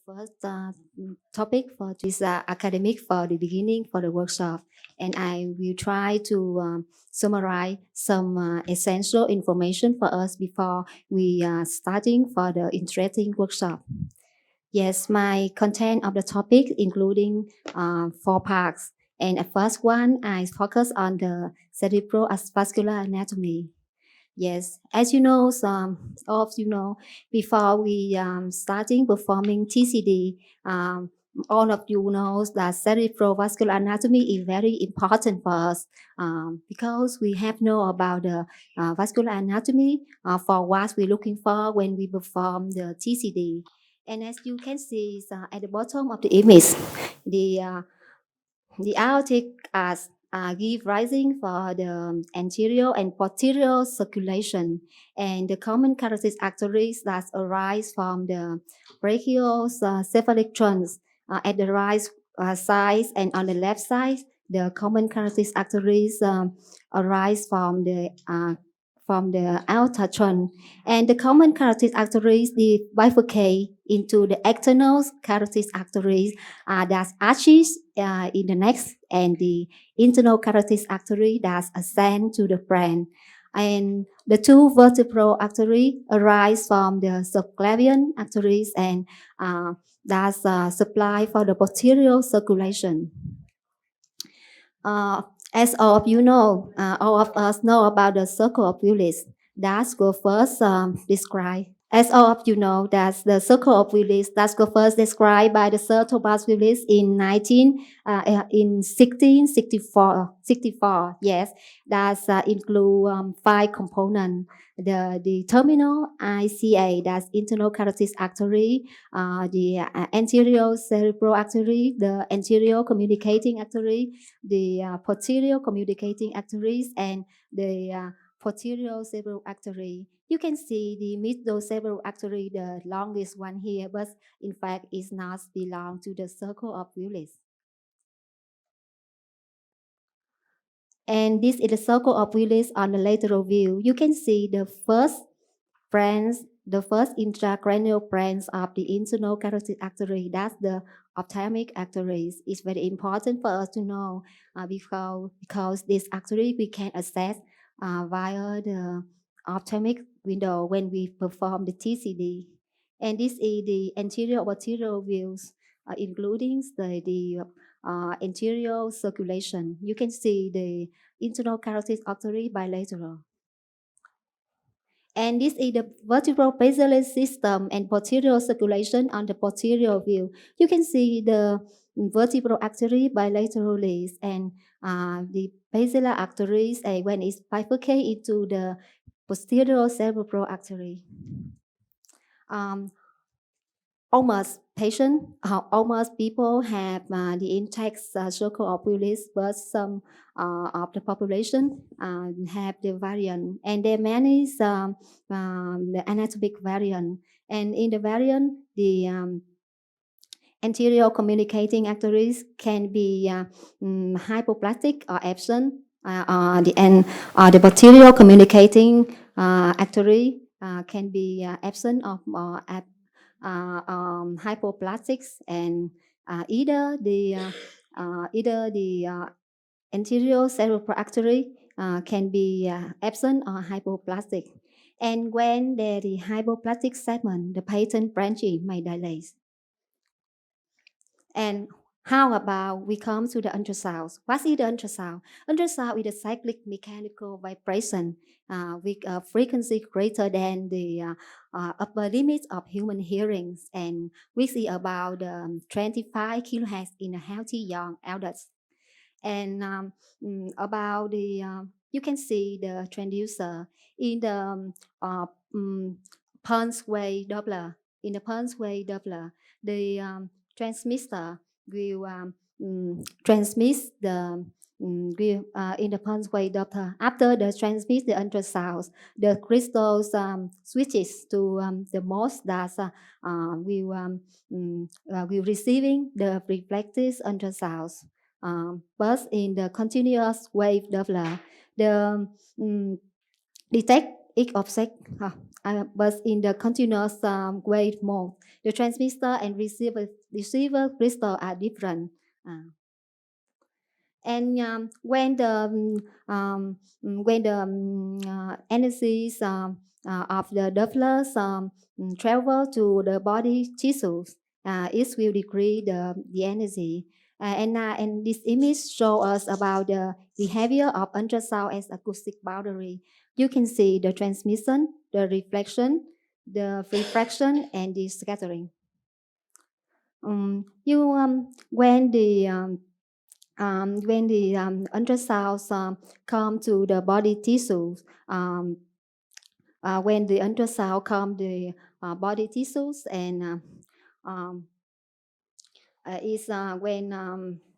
first topic for this academic for the beginning for the workshop, and I will try to summarize some essential information for us before we starting for the interesting workshop. Yes, my content of the topic including four parts, and at first one I focus on the cerebrovascular anatomy. Yes, as you know, some of you know, before we starting performing TCD, all of you knows that cerebrovascular anatomy is very important for us because we have know about the vascular anatomy for what we're looking for when we perform the TCD. And as you can see at the bottom of the image, the uh, the aortic arch give rising for the anterior and posterior circulation, and the common carotid arteries that arise from the brachial cephalic trunks at the right side, and on the left side, the common carotid arteries arise from the outer trunk, and the common carotid arteries they bifurcate into the external carotid arteries that arches in the neck, and the internal carotid artery that ascend to the brain. And the two vertebral arteries arise from the subclavian arteries, and that's supply for the posterior circulation. As all of you know, all of us know about the circle of Willis. That's go first describe. As all of you know, that's the circle of Willis. That's go first described by the Sir Thomas Willis in 1664. Yes, that's include five components. The terminal ICA, that's internal carotid artery, the anterior cerebral artery, the anterior communicating artery, the posterior communicating arteries, and the posterior cerebral artery. You can see the middle cerebral artery, the longest one here, but in fact it not belong to the circle of Willis. And this is the circle of Willis on the lateral view. You can see the first branch, the first intracranial branch of the internal carotid artery. That's the ophthalmic arteries. It's very important for us to know because this artery we can access via the ophthalmic window when we perform the TCD. And this is the anterior posterior views, including the anterior circulation. You can see the internal carotid artery bilateral. And this is the vertebral basilar system and posterior circulation on the posterior view. You can see the vertebral artery bilaterally, and the basilar arteries when it's bifurcated into the posterior cerebral artery. Almost people have the intact circle of Willis, but some of the population have the variant, and there are many the anatomic variant. And in the variant, the anterior communicating arteries can be hypoplastic or absent, the posterior communicating artery can be absent or hypoplastics, and either the anterior cerebral artery can be absent or hypoplastic. And when there is hypoplastic segment, the patent branching may dilate. And how about we come to the ultrasound? What is the ultrasound? Ultrasound is a cyclic mechanical vibration with a frequency greater than the upper limit of human hearing, and we see about 25 kilohertz in a healthy young adults. And about the you can see the transducer in the pulse wave Doppler. In the pulse wave Doppler, the transmitter will transmit the in the pulse wave Doppler. After the transmit the ultrasounds, the crystals switches to the mode that will receiving the reflected ultrasounds. But in the continuous wave Doppler, the detect each object but in the continuous wave mode. The transmitter and receiver crystal are different. And when the energies of the Dopplers travel to the body tissues, it will decrease the energy. And this image shows us about the behavior of ultrasound as acoustic boundary. You can see the transmission, the reflection, the refraction, and the scattering. When the ultrasounds come to the body tissues, when the ultrasound come the body tissues and um, is when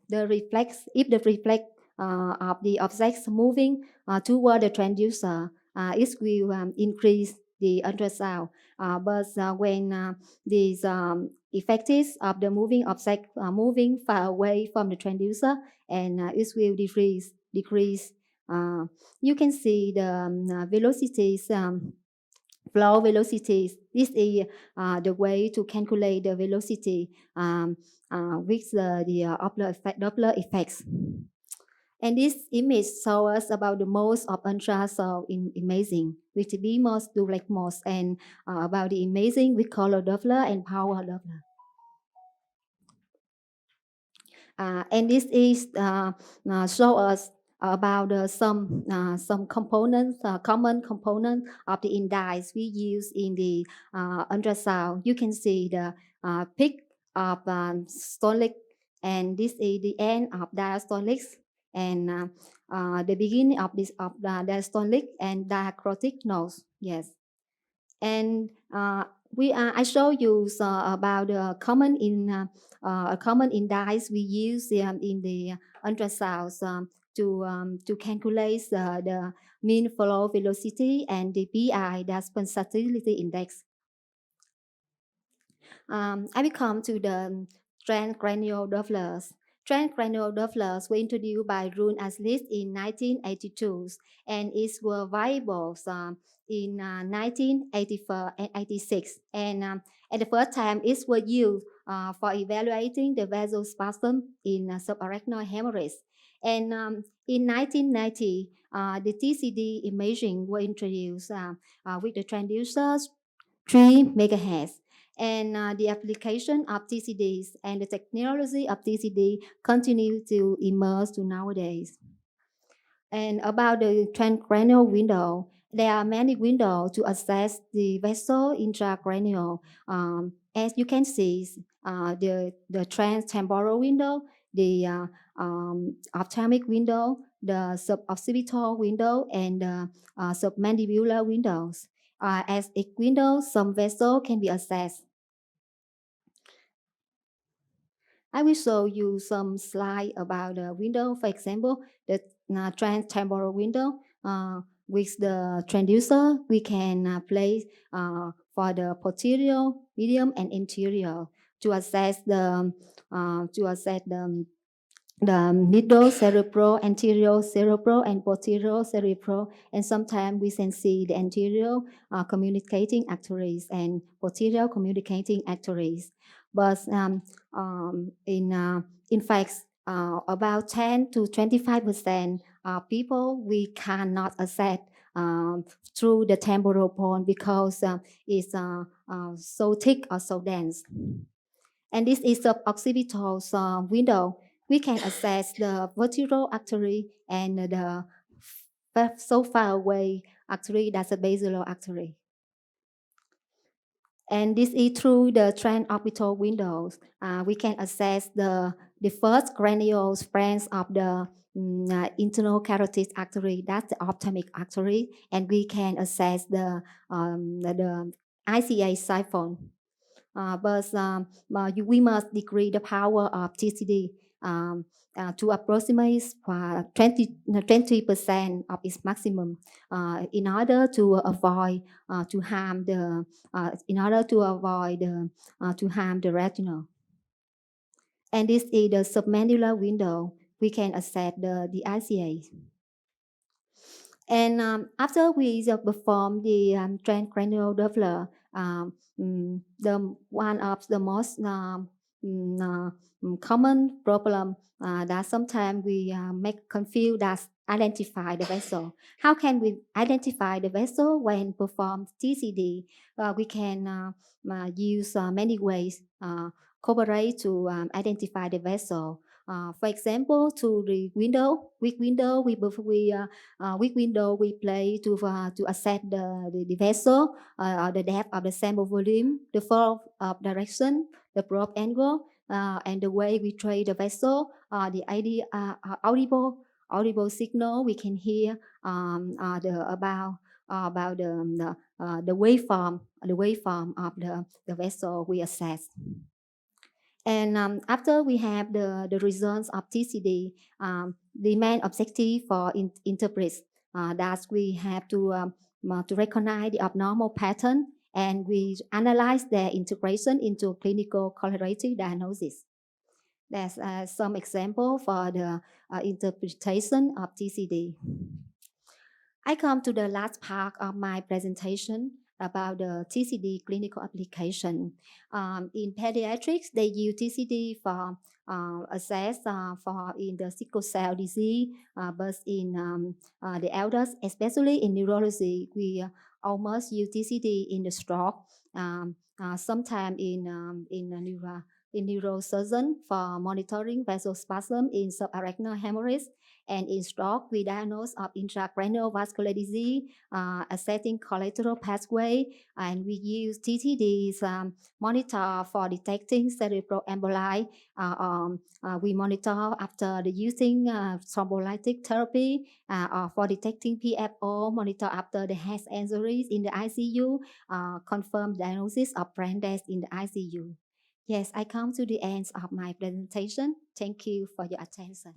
the reflex, if the reflex of the objects moving toward the transducer, it will increase the ultrasound. But when these effects of the moving object moving far away from the transducer, and it will decrease. You can see the velocities. Flow velocities. This is the way to calculate the velocity with the Doppler effects. And this image shows us about the modes of ultrasound in imaging, with the B modes, duplex modes, and about the imaging with color Doppler and power Doppler. And this is show us about some components, common components of the indices we use in the ultrasound. You can see the peak of stolic, and this is the end of diastolic, and the beginning of this of the diastolic and diacrotic nodes. Yes, and I show you about the common index we use in the ultrasounds to calculate the mean flow velocity and the PI, the pulsatility index. I will come to the transcranial Dopplers. Transcranial Dopplers were introduced by Rune Aslis in 1982, and it were viable in 1984 and 86. And at the first time, it was used for evaluating the vasospasm in subarachnoid hemorrhage. And in 1990, the TCD imaging were introduced with the transducers 3 megahertz. And the application of TCDs and the technology of TCD continue to emerge to nowadays. And about the transcranial window, there are many windows to assess the vessel intracranial. As you can see, the transtemporal window, the ophthalmic window, the suboccipital window, and the submandibular windows. As each window, some vessel can be assessed. I will show you some slide about the window. For example, the transtemporal window with the transducer, we can place for the posterior, medium, and anterior to assess the the middle cerebral, anterior cerebral, and posterior cerebral. And sometimes we can see the anterior communicating arteries and posterior communicating arteries. But in fact, about 10 to 25% of people we cannot assess through the temporal bone because it's so thick or so dense. And this is the occipital window. We can assess the vertebral artery and the so far away artery, that's a basilar artery. And this is through the transorbital windows. We can assess the first cranial branch of the internal carotid artery, that's the ophthalmic artery, and we can assess the ICA siphon. We must decrease the power of TCD to approximate 20% of its maximum in order to avoid to harm the retina. And this is the submandibular window. We can assess the ICA. And after we perform the transcranial Doppler, the one of the most mm, uh, common problem that sometimes we make confused that identify the vessel. How can we identify the vessel when perform TCD? We can use many ways cooperate to identify the vessel. For example, to the window, with window we play to assess the vessel, the depth of the sample volume, the flow of direction, the probe angle, and the way we trace the vessel, the idea, audible signal we can hear about the waveform of the vessel we assess. And after we have the results of TCD, the main objective for interpret that we have to recognize the abnormal pattern, and we analyze their integration into clinical correlative diagnosis. There's some example for the interpretation of TCD. I come to the last part of my presentation about the TCD clinical application. In pediatrics, they use TCD for assess for in the sickle cell disease, but in the elders, especially in neurology, we almost use TCD in the stroke. Sometimes in neurosurgeon for monitoring vasospasm in subarachnoid hemorrhage, and in stroke, we diagnose of intracranial vascular disease, assessing collateral pathway, and we use TTD's monitor for detecting cerebral emboli. We monitor after the using thrombolytic therapy, or for detecting PFO, monitor after the head injuries in the ICU, confirm diagnosis of brain death in the ICU. Yes, I come to the end of my presentation. Thank you for your attention.